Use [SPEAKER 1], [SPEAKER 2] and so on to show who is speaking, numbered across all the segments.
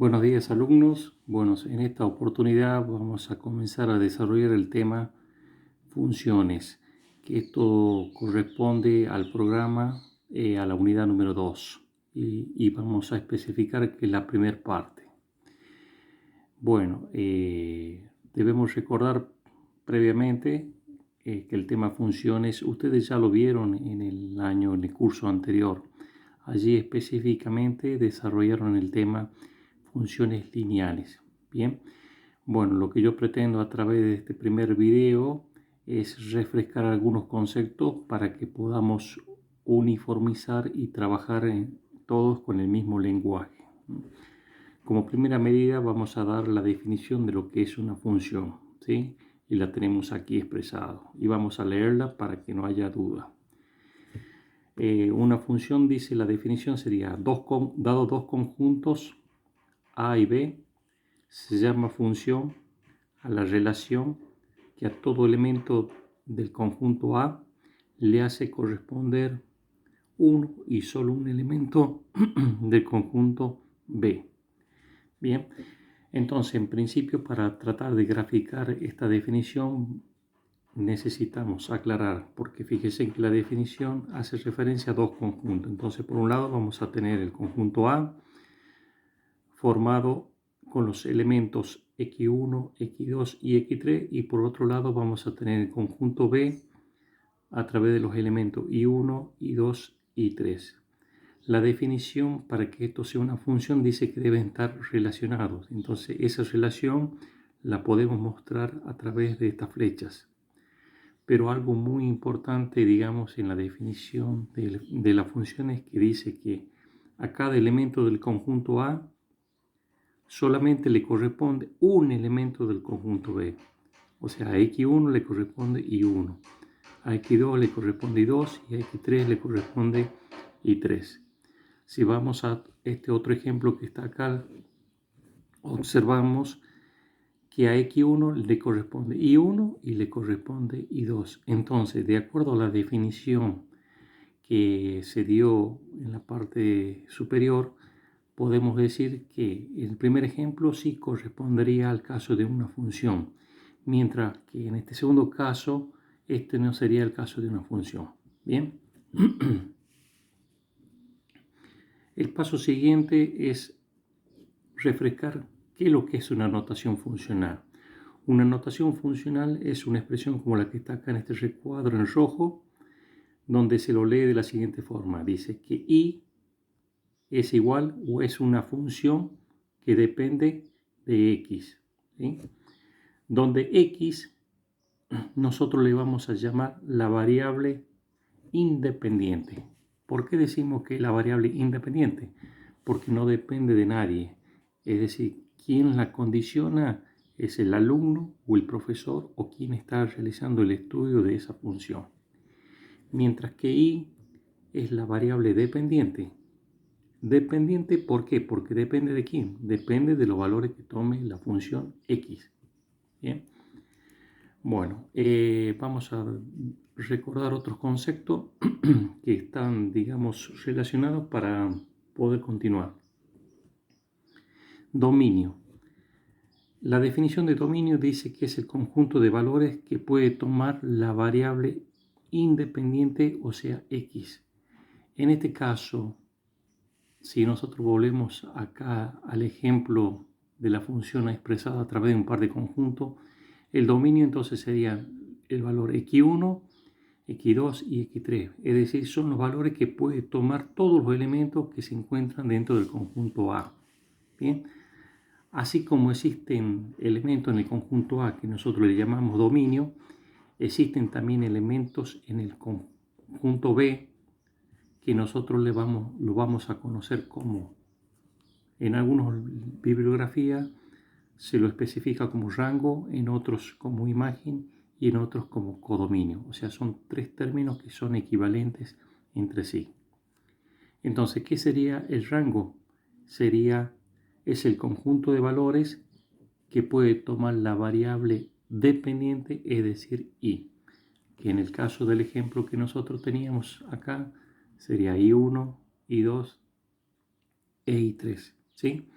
[SPEAKER 1] Buenos días, alumnos. Bueno, en esta oportunidad vamos a comenzar a desarrollar el tema funciones, que esto corresponde al programa, a la unidad número 2 y vamos a especificar que es la primera parte. Bueno, debemos recordar previamente que el tema funciones, ustedes ya lo vieron en el curso anterior. Allí específicamente desarrollaron el tema funciones lineales. Bien, bueno, lo que yo pretendo a través de este primer video es refrescar algunos conceptos para que podamos uniformizar y trabajar todos con el mismo lenguaje. Como primera medida vamos a dar la definición de lo que es una función, ¿sí? Y la tenemos aquí expresado y vamos a leerla para que no haya duda. Una función, dice la definición, sería dado dos conjuntos A y B, se llama función a la relación que a todo elemento del conjunto A le hace corresponder uno y solo un elemento del conjunto B. Bien, entonces en principio para tratar de graficar esta definición necesitamos aclarar, porque fíjense que la definición hace referencia a dos conjuntos. Entonces por un lado vamos a tener el conjunto A formado con los elementos x1, x2 y x3, y por otro lado vamos a tener el conjunto B a través de los elementos y1, y2 y 3. La definición para que esto sea una función dice que deben estar relacionados. Entonces esa relación la podemos mostrar a través de estas flechas. Pero algo muy importante, digamos, en la definición de la función es que dice que a cada elemento del conjunto A solamente le corresponde un elemento del conjunto B. O sea, a x1 le corresponde y1, a x2 le corresponde y2 y a x3 le corresponde y3. Si vamos a este otro ejemplo que está acá, observamos que a x1 le corresponde y1 y le corresponde y2. Entonces, de acuerdo a la definición que se dio en la parte superior, podemos decir que el primer ejemplo sí correspondería al caso de una función, mientras que en este segundo caso, este no sería el caso de una función. Bien. El paso siguiente es refrescar qué es lo que es una notación funcional. Una notación funcional es una expresión como la que está acá en este recuadro en rojo, donde se lo lee de la siguiente forma. Dice que y es igual o es una función que depende de x, ¿sí? Donde x nosotros le vamos a llamar la variable independiente. ¿Por qué decimos que es la variable independiente? Porque no depende de nadie. Es decir, quien la condiciona es el alumno o el profesor o quien está realizando el estudio de esa función. Mientras que y es la variable dependiente. Dependiente, ¿por qué? Porque depende de quién. Depende de los valores que tome la función x. Bien. Bueno, vamos a recordar otros conceptos que están, digamos, relacionados para poder continuar. Dominio. La definición de dominio dice que es el conjunto de valores que puede tomar la variable independiente, o sea, x. En este caso, si nosotros volvemos acá al ejemplo de la función expresada a través de un par de conjuntos, el dominio entonces sería el valor x1, x2 y x3. Es decir, son los valores que puede tomar todos los elementos que se encuentran dentro del conjunto A. Bien. Así como existen elementos en el conjunto A que nosotros le llamamos dominio, existen también elementos en el conjunto B que nosotros lo vamos a conocer como, en algunas bibliografías se lo especifica como rango, en otros como imagen y en otros como codominio. O sea, son tres términos que son equivalentes entre sí. Entonces, ¿qué sería el rango? Es el conjunto de valores que puede tomar la variable dependiente, es decir, y, que en el caso del ejemplo que nosotros teníamos acá sería i1, i2 e i3, ¿sí?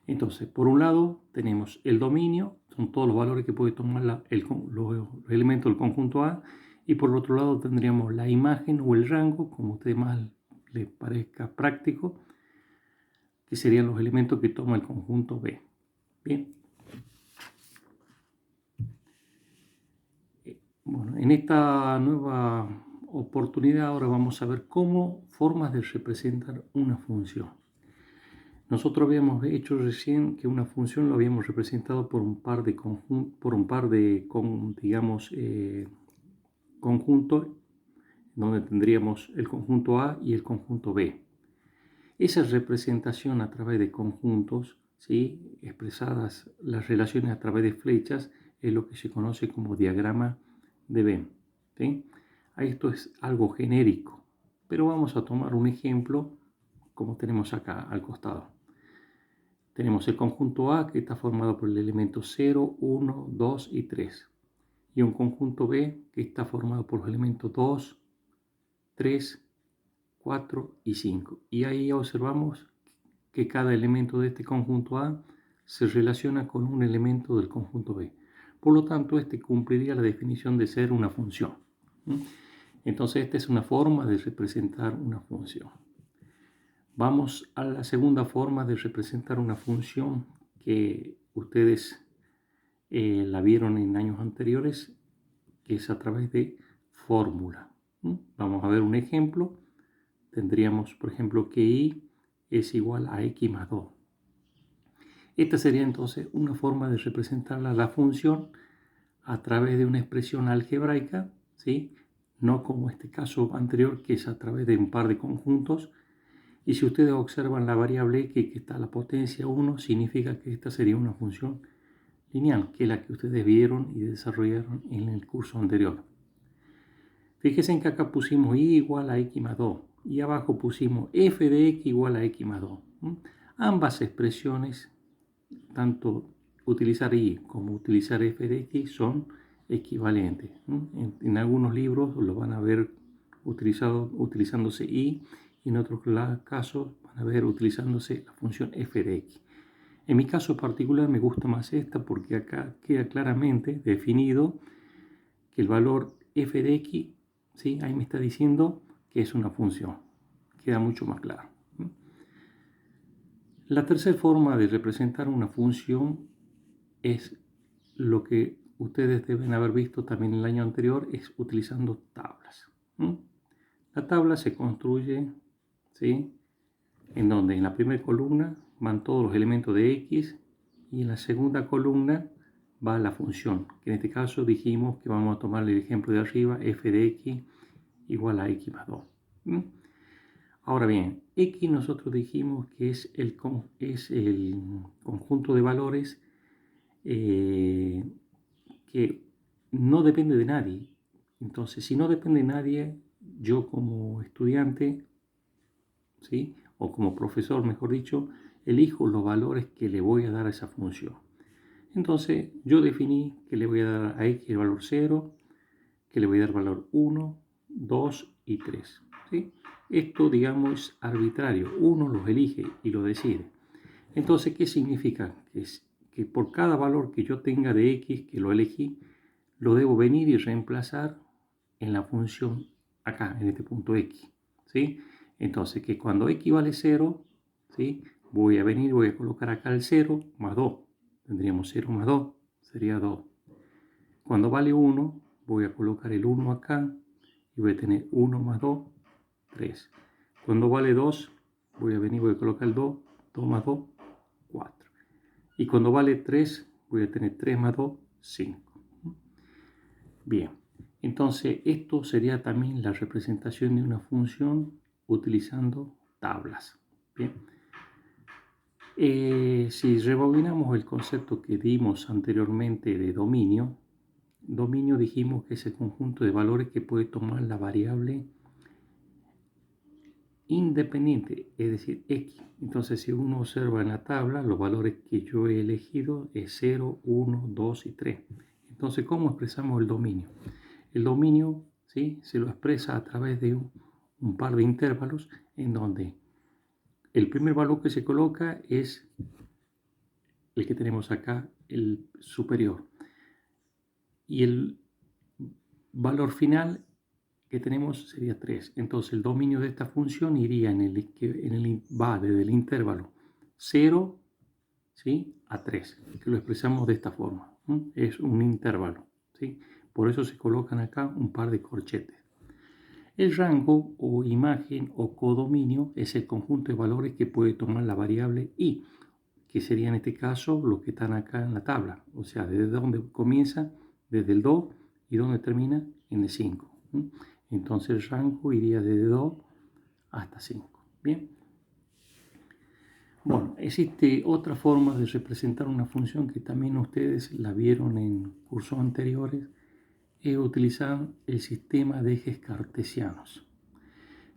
[SPEAKER 1] Entonces, por un lado tenemos el dominio, son todos los valores que puede tomar los elementos del conjunto A, y por otro lado tendríamos la imagen o el rango, como a usted más le parezca práctico, que serían los elementos que toma el conjunto B. Bien. Bueno, en esta nueva oportunidad ahora vamos a ver formas de representar una función. Nosotros habíamos hecho recién que una función lo habíamos representado por un par de conjuntos, donde tendríamos el conjunto A y el conjunto B. Esa representación a través de conjuntos, ¿sí?, expresadas las relaciones a través de flechas, es lo que se conoce como diagrama de Venn, ¿sí? Esto es algo genérico, pero vamos a tomar un ejemplo como tenemos acá al costado. Tenemos el conjunto A, que está formado por el elemento 0, 1, 2 y 3. Y un conjunto B, que está formado por los elementos 2, 3, 4 y 5. Y ahí observamos que cada elemento de este conjunto A se relaciona con un elemento del conjunto B. Por lo tanto, este cumpliría la definición de ser una función. Entonces, esta es una forma de representar una función. Vamos a la segunda forma de representar una función que ustedes la vieron en años anteriores, que es a través de fórmula. Vamos a ver un ejemplo. Tendríamos, por ejemplo, que y es igual a x más 2. Esta sería entonces una forma de representar la función a través de una expresión algebraica, ¿sí? No como este caso anterior, que es a través de un par de conjuntos. Y si ustedes observan la variable x, que está a la potencia 1, significa que esta sería una función lineal, que es la que ustedes vieron y desarrollaron en el curso anterior. Fíjense en que acá pusimos y igual a x más 2 y abajo pusimos f de x igual a x más 2. Ambas expresiones, tanto utilizar y como utilizar f de x, son equivalentes. En algunos libros lo van a ver utilizándose y en otros casos van a ver utilizándose la función f de x. En mi caso particular me gusta más esta porque acá queda claramente definido que el valor f de x, ¿sí?, ahí me está diciendo que es una función. Queda mucho más claro. La tercera forma de representar una función es lo que ustedes deben haber visto también el año anterior, es utilizando tablas. La tabla se construye, ¿sí?, en donde en la primera columna van todos los elementos de x y en la segunda columna va la función, que en este caso dijimos que vamos a tomar el ejemplo de arriba, f de x igual a x más 2. Ahora bien, x nosotros dijimos que es el conjunto de valores que no depende de nadie. Entonces, si no depende de nadie, yo como estudiante, ¿sí?, o como profesor, mejor dicho, elijo los valores que le voy a dar a esa función. Entonces, yo definí que le voy a dar a x el valor 0, que le voy a dar valor 1, 2 y 3. ¿Sí? Esto, digamos, es arbitrario. Uno los elige y lo decide. Entonces, ¿qué significa? Que por cada valor que yo tenga de x, que lo elegí, lo debo venir y reemplazar en la función acá, en este punto x. ¿Sí? Entonces, que cuando x vale 0, ¿sí?, voy a venir, voy a colocar acá el 0 más 2. Tendríamos 0 más 2, sería 2. Cuando vale 1, voy a colocar el 1 acá y voy a tener 1 más 2, 3. Cuando vale 2, voy a venir, voy a colocar el 2, 2 más 2, 4. Y cuando vale 3, voy a tener 3 más 2, 5. Bien, entonces esto sería también la representación de una función utilizando tablas. Bien. Si rebobinamos el concepto que dimos anteriormente de dominio, dominio dijimos que es el conjunto de valores que puede tomar la variable independiente, es decir, x. Entonces, si uno observa en la tabla, los valores que yo he elegido es 0, 1, 2 y 3. Entonces, ¿cómo expresamos el dominio? El dominio, ¿sí?, se lo expresa a través de un par de intervalos en donde el primer valor que se coloca es el que tenemos acá, el superior. Y el valor final que tenemos sería 3. Entonces el dominio de esta función iría va desde el intervalo 0, ¿sí?, a 3, que lo expresamos de esta forma. Es un intervalo, ¿sí? Por eso se colocan acá un par de corchetes. El rango o imagen o codominio es el conjunto de valores que puede tomar la variable i, que sería en este caso lo que están acá en la tabla, o sea, desde donde comienza, desde el 2 y donde termina en el 5. Entonces el rango iría desde 2 hasta 5. Bien. Bueno, existe otra forma de representar una función que también ustedes la vieron en cursos anteriores, es utilizar el sistema de ejes cartesianos.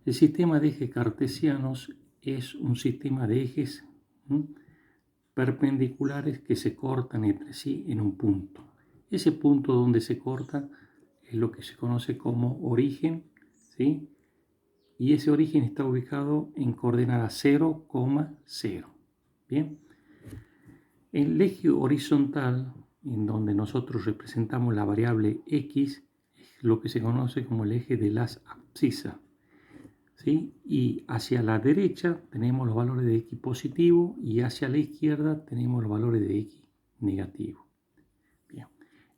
[SPEAKER 1] El sistema de ejes cartesianos es un sistema de ejes perpendiculares que se cortan entre sí en un punto. Ese punto donde se corta es lo que se conoce como origen, ¿sí? Y ese origen está ubicado en coordenada 0, 0. Bien. El eje horizontal, en donde nosotros representamos la variable x, es lo que se conoce como el eje de las abscisas, ¿sí? Y hacia la derecha tenemos los valores de x positivo y hacia la izquierda tenemos los valores de x negativo. Bien.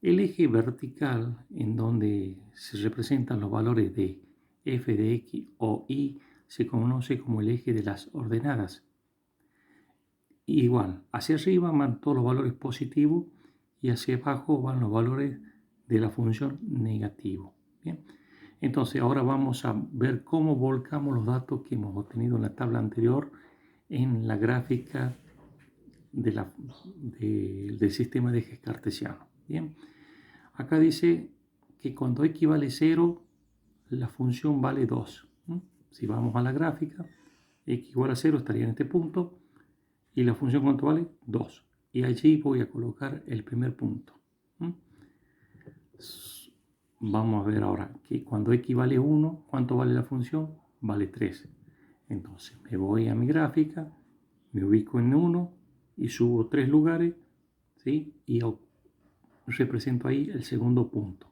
[SPEAKER 1] El eje vertical, en donde se representan los valores de f de x o y, se conoce como el eje de las ordenadas. Igual, hacia arriba van todos los valores positivos y hacia abajo van los valores de la función negativo. Bien. Entonces ahora vamos a ver cómo volcamos los datos que hemos obtenido en la tabla anterior en la gráfica del sistema de ejes cartesiano. Bien. Acá dice que cuando x vale 0, la función vale 2. Si vamos a la gráfica, x igual a 0 estaría en este punto y la función ¿cuánto vale? 2. Y allí voy a colocar el primer punto. Vamos a ver ahora que cuando x vale 1, ¿cuánto vale la función? Vale 3. Entonces me voy a mi gráfica, me ubico en 1 y subo 3 lugares, ¿sí? Y represento ahí el segundo punto.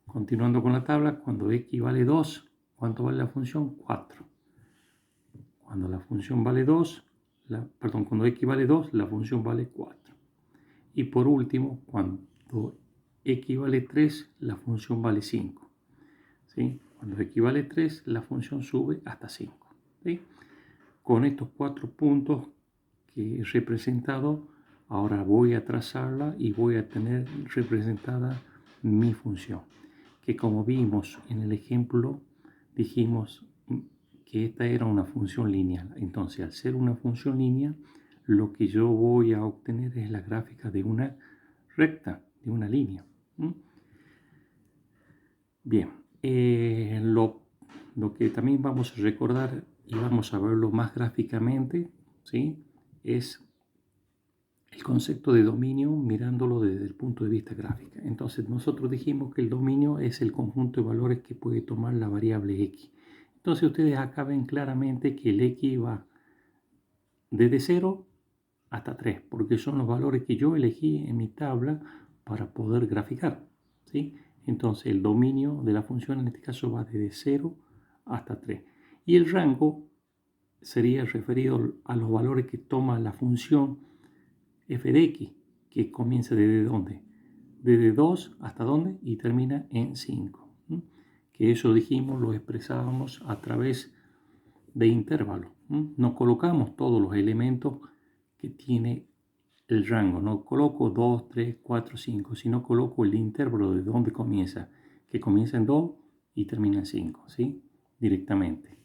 [SPEAKER 1] Continuando con la tabla, cuando x vale 2, ¿cuánto vale la función? 4. Cuando la función vale 2, cuando x vale 2, la función vale 4. Y por último, cuando x vale 3, la función vale 5. ¿Sí? Cuando x vale 3, la función sube hasta 5. ¿Sí? Con estos 4 puntos que he representado, ahora voy a trazarla y voy a tener representada mi función. Que como vimos en el ejemplo, dijimos que esta era una función lineal. Entonces, al ser una función lineal, lo que yo voy a obtener es la gráfica de una recta, de una línea. Bien, lo que también vamos a recordar y vamos a verlo más gráficamente, ¿sí?, es el concepto de dominio mirándolo desde el punto de vista gráfico. Entonces nosotros dijimos que el dominio es el conjunto de valores que puede tomar la variable x. Entonces ustedes acá ven claramente que el x va desde 0 hasta 3, porque son los valores que yo elegí en mi tabla para poder graficar, ¿sí? Entonces el dominio de la función en este caso va desde 0 hasta 3. Y el rango sería referido a los valores que toma la función f de x, que comienza desde dónde, desde 2 hasta dónde y termina en 5. Que eso dijimos, lo expresábamos a través de intervalos. No colocamos todos los elementos que tiene el rango, no coloco 2, 3, 4, 5, sino coloco el intervalo de donde comienza, que comienza en 2 y termina en 5, ¿sí? Directamente.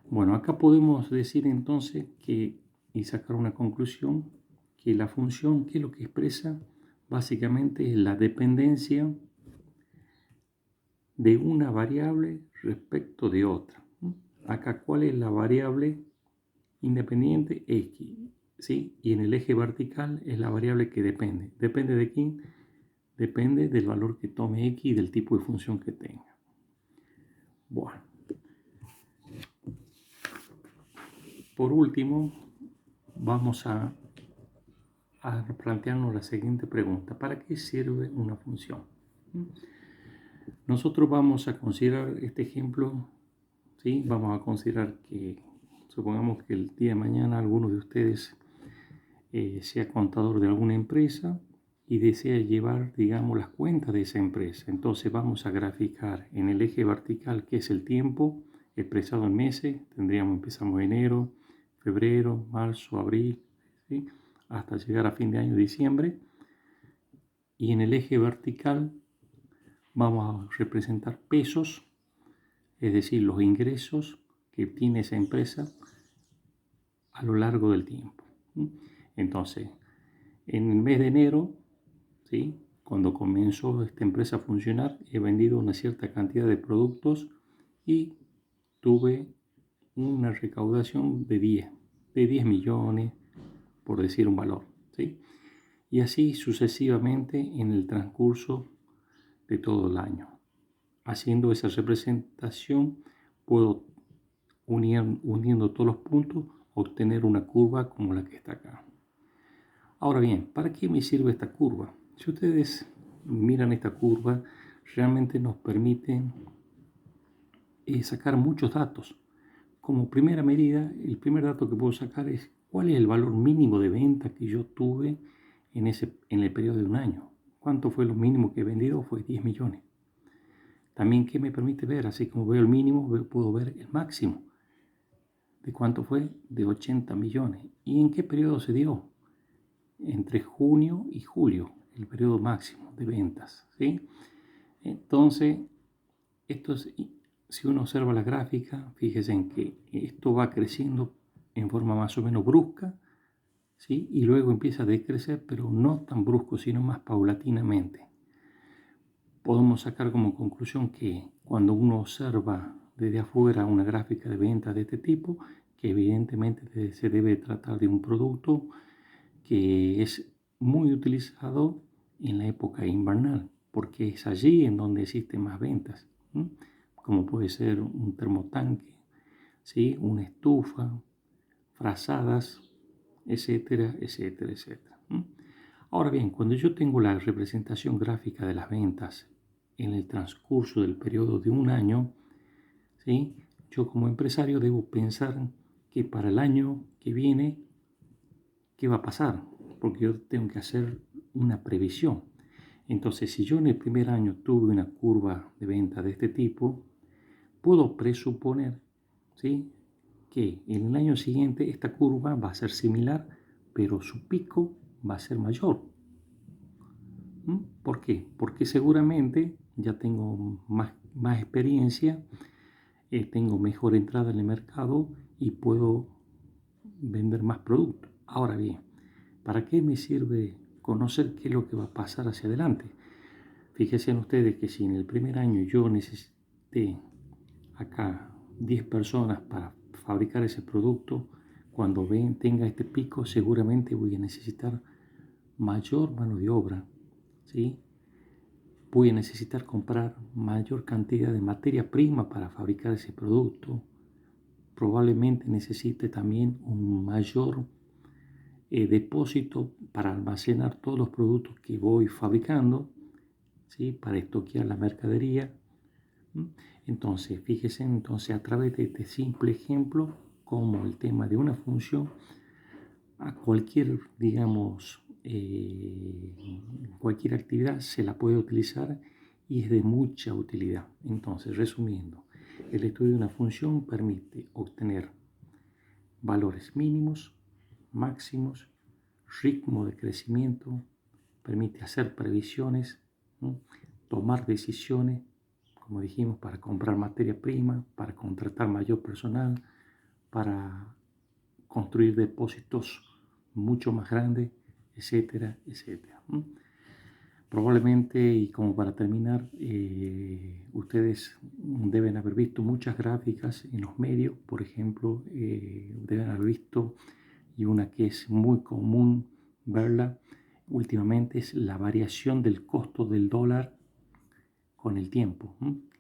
[SPEAKER 1] Bueno, acá podemos decir entonces y sacar una conclusión, que la función, que es lo que expresa, básicamente es la dependencia de una variable respecto de otra. Acá, ¿cuál es la variable independiente? X, ¿sí? Y en el eje vertical es la variable que depende. ¿Depende de quién? Depende del valor que tome X y del tipo de función que tenga. Bueno. Por último, vamos a plantearnos la siguiente pregunta. ¿Para qué sirve una función? Nosotros vamos a considerar este ejemplo, ¿sí? Vamos a considerar que, supongamos que el día de mañana alguno de ustedes sea contador de alguna empresa y desea llevar, digamos, las cuentas de esa empresa. Entonces vamos a graficar en el eje vertical, que es el tiempo, expresado en meses. Empezamos enero, febrero, marzo, abril, ¿sí? Hasta llegar a fin de año, diciembre. Y en el eje vertical vamos a representar pesos, es decir, los ingresos que tiene esa empresa a lo largo del tiempo. Entonces, en el mes de enero, ¿sí? Cuando comenzó esta empresa a funcionar, he vendido una cierta cantidad de productos y tuve una recaudación de 10 millones, por decir un valor, ¿sí? Y así sucesivamente en el transcurso de todo el año. Haciendo esa representación, puedo uniendo todos los puntos, obtener una curva como la que está acá. Ahora bien, ¿para qué me sirve esta curva? Si ustedes miran esta curva, realmente nos permite sacar muchos datos. Como primera medida, el primer dato que puedo sacar es cuál es el valor mínimo de venta que yo tuve en el periodo de un año. ¿Cuánto fue lo mínimo que he vendido? Fue 10 millones. También, ¿qué me permite ver? Así como veo el mínimo, puedo ver el máximo. ¿De cuánto fue? De 80 millones. ¿Y en qué periodo se dio? Entre junio y julio, el periodo máximo de ventas, ¿sí? Entonces, si uno observa la gráfica, fíjese en que esto va creciendo en forma más o menos brusca, ¿sí? Y luego empieza a decrecer, pero no tan brusco, sino más paulatinamente. Podemos sacar como conclusión que cuando uno observa desde afuera una gráfica de ventas de este tipo, que evidentemente se debe tratar de un producto que es muy utilizado en la época invernal, porque es allí en donde existen más ventas, ¿sí? Como puede ser un termotanque, ¿sí? Una estufa, frazadas, etcétera, etcétera, etcétera. Ahora bien, cuando yo tengo la representación gráfica de las ventas en el transcurso del periodo de un año, ¿sí? Yo como empresario debo pensar que para el año que viene, ¿qué va a pasar? Porque yo tengo que hacer una previsión. Entonces, si yo en el primer año tuve una curva de venta de este tipo, puedo presuponer, ¿sí?, que en el año siguiente esta curva va a ser similar, pero su pico va a ser mayor. ¿Por qué? Porque seguramente ya tengo más experiencia, tengo mejor entrada en el mercado y puedo vender más productos. Ahora bien, ¿para qué me sirve conocer qué es lo que va a pasar hacia adelante? Fíjense ustedes que si en el primer año yo necesité acá 10 personas para fabricar ese producto, cuando tenga este pico seguramente voy a necesitar mayor mano de obra, ¿sí? Voy a necesitar comprar mayor cantidad de materia prima para fabricar ese producto. Probablemente necesite también un mayor depósito para almacenar todos los productos que voy fabricando, ¿sí?, para estoquear la mercadería. Entonces, fíjense a través de este simple ejemplo, como el tema de una función a cualquier, digamos, cualquier actividad se la puede utilizar y es de mucha utilidad. Entonces, resumiendo, el estudio de una función permite obtener valores mínimos, máximos, ritmo de crecimiento, permite hacer previsiones, ¿no?, tomar decisiones, como dijimos, para comprar materia prima, para contratar mayor personal, para construir depósitos mucho más grandes, etcétera, etcétera. Probablemente, y como para terminar, ustedes deben haber visto muchas gráficas en los medios, por ejemplo, deben haber visto, y una que es muy común verla últimamente, es la variación del costo del dólar con el tiempo.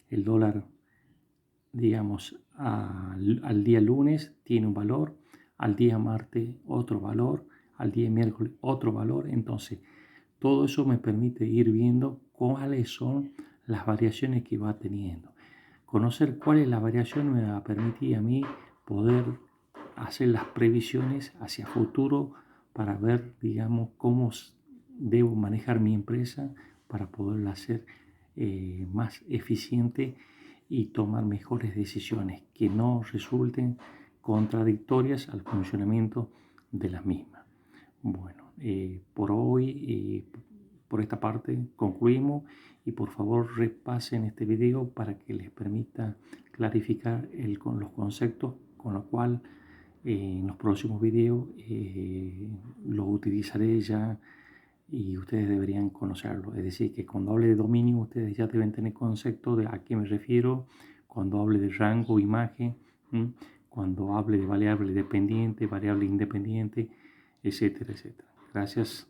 [SPEAKER 1] El dólar, digamos, al día lunes tiene un valor, al día martes otro valor, al día miércoles otro valor. Entonces, todo eso me permite ir viendo cuáles son las variaciones que va teniendo. Conocer cuál es la variación me va a permitir a mí poder hacer las previsiones hacia futuro para ver, digamos, cómo debo manejar mi empresa para poderla hacer más eficiente y tomar mejores decisiones que no resulten contradictorias al funcionamiento de las mismas. Bueno, por hoy, por esta parte concluimos y por favor repasen este video para que les permita clarificar con los conceptos, con lo cual en los próximos videos los utilizaré ya y ustedes deberían conocerlo. Es decir, que cuando hable de dominio ustedes ya deben tener concepto de a qué me refiero, cuando hable de rango, imagen, cuando hable de variable dependiente, variable independiente, etcétera, etcétera. Gracias.